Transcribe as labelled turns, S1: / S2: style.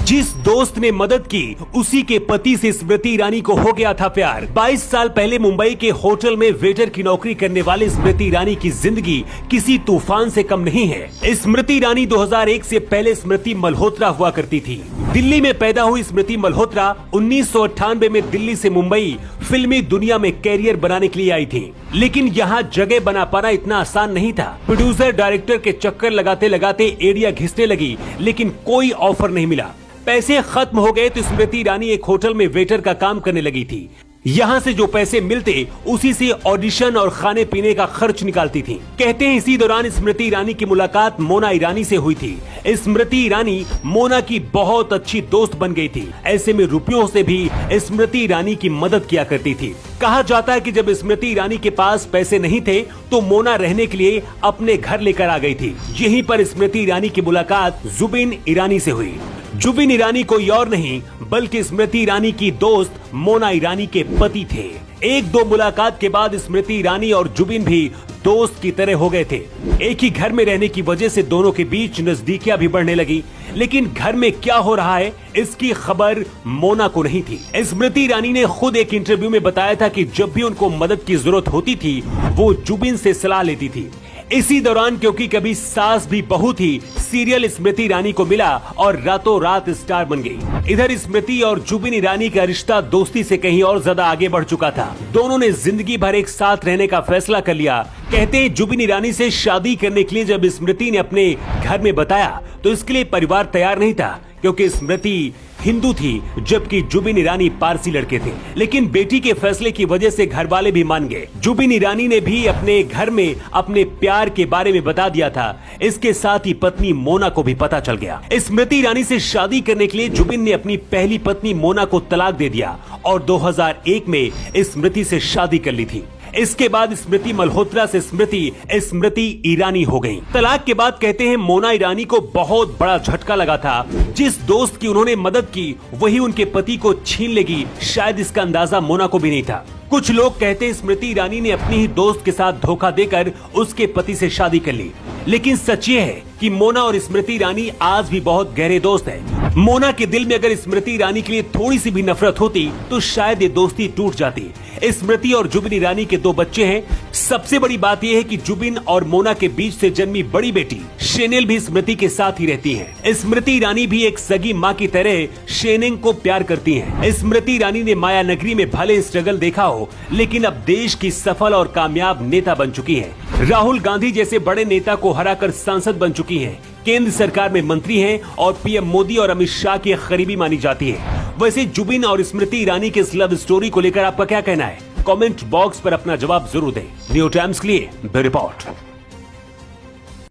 S1: जिस दोस्त ने मदद की उसी के पति से स्मृति ईरानी को हो गया था प्यार। 22 साल पहले मुंबई के होटल में वेटर की नौकरी करने वाले स्मृति ईरानी की जिंदगी किसी तूफान से कम नहीं है। स्मृति ईरानी 2001 से पहले स्मृति मल्होत्रा हुआ करती थी। दिल्ली में पैदा हुई स्मृति मल्होत्रा 1998 में दिल्ली से मुंबई फिल्मी दुनिया में कैरियर बनाने के लिए आई थी, लेकिन यहाँ जगह बना पाना इतना आसान नहीं था। प्रोड्यूसर डायरेक्टर के चक्कर लगाते लगाते एड़ियां घिसने लगी, लेकिन कोई ऑफर नहीं मिला। पैसे खत्म हो गए तो स्मृति ईरानी एक होटल में वेटर का काम करने लगी थी। यहाँ से जो पैसे मिलते उसी से ऑडिशन और खाने पीने का खर्च निकालती थी। कहते हैं इसी दौरान स्मृति ईरानी की मुलाकात मोना ईरानी से हुई थी। स्मृति ईरानी मोना की बहुत अच्छी दोस्त बन गई थी। ऐसे में रुपयों से भी स्मृति ईरानी की मदद किया करती थी। कहा जाता है कि जब स्मृति ईरानी के पास पैसे नहीं थे तो मोना रहने के लिए अपने घर लेकर आ गई थी। यहीं पर स्मृति ईरानी की मुलाकात जुबिन ईरानी से हुई। जुबिन ईरानी कोई और नहीं बल्कि स्मृति ईरानी की दोस्त मोना ईरानी के पति थे। एक दो मुलाकात के बाद स्मृति ईरानी और जुबिन भी दोस्त की तरह हो गए थे। एक ही घर में रहने की वजह से दोनों के बीच नजदीकियां भी बढ़ने लगी, लेकिन घर में क्या हो रहा है इसकी खबर मोना को नहीं थी। स्मृति ईरानी ने खुद एक इंटरव्यू में बताया था कि जब भी उनको मदद की जरूरत होती थी वो जुबिन से सलाह लेती थी। इसी दौरान क्योंकि कभी सास भी बहू थी, सीरियल स्मृति ईरानी को मिला और रातों रात स्टार बन गई। इधर स्मृति और जुबिन ईरानी का रिश्ता दोस्ती से कहीं और ज्यादा आगे बढ़ चुका था। दोनों ने जिंदगी भर एक साथ रहने का फैसला कर लिया। कहते हैं जुबिन ईरानी से शादी करने के लिए जब स्मृति ने अपने घर में बताया तो इसके लिए परिवार तैयार नहीं था, क्योंकि स्मृति हिंदू थी जबकि जुबिन ईरानी पारसी लड़के थे। लेकिन बेटी के फैसले की वजह से घर वाले भी मान गए। जुबिन ईरानी ने भी अपने घर में अपने प्यार के बारे में बता दिया था। इसके साथ ही पत्नी मोना को भी पता चल गया। स्मृति ईरानी से शादी करने के लिए जुबिन ने अपनी पहली पत्नी मोना को तलाक दे दिया और 2001 में स्मृति से शादी कर ली थी। इसके बाद स्मृति मल्होत्रा से स्मृति ईरानी हो गई। तलाक के बाद कहते हैं मोना ईरानी को बहुत बड़ा झटका लगा था। जिस दोस्त की उन्होंने मदद की वही उनके पति को छीन लेगी, शायद इसका अंदाजा मोना को भी नहीं था। कुछ लोग कहते हैं स्मृति ईरानी ने अपनी ही दोस्त के साथ धोखा देकर उसके पति से शादी कर ली, लेकिन सच ये है कि मोना और स्मृति ईरानी आज भी बहुत गहरे दोस्त हैं। मोना के दिल में अगर स्मृति ईरानी के लिए थोड़ी सी भी नफरत होती तो शायद ये दोस्ती टूट जाती। स्मृति और जुबिन ईरानी के 2 बच्चे हैं। सबसे बड़ी बात यह है कि जुबिन और मोना के बीच से जन्मी बड़ी बेटी शेनेल भी स्मृति के साथ ही रहती है। स्मृति ईरानी भी एक सगी माँ की तरह शेनेंग को प्यार करती हैं। स्मृति ईरानी ने माया नगरी में भले स्ट्रगल देखा हो, लेकिन अब देश की सफल और कामयाब नेता बन चुकी है। राहुल गांधी जैसे बड़े नेता को हराकर सांसद बन चुकी हैं। केंद्र सरकार में मंत्री हैं और पीएम मोदी और अमित शाह की करीबी मानी जाती है। वैसे जुबिन और स्मृति ईरानी के इस लव स्टोरी को लेकर आपका क्या कहना है? कमेंट बॉक्स पर अपना जवाब जरूर दें। न्यू टाइम्स के लिए ब्यूरो रिपोर्ट।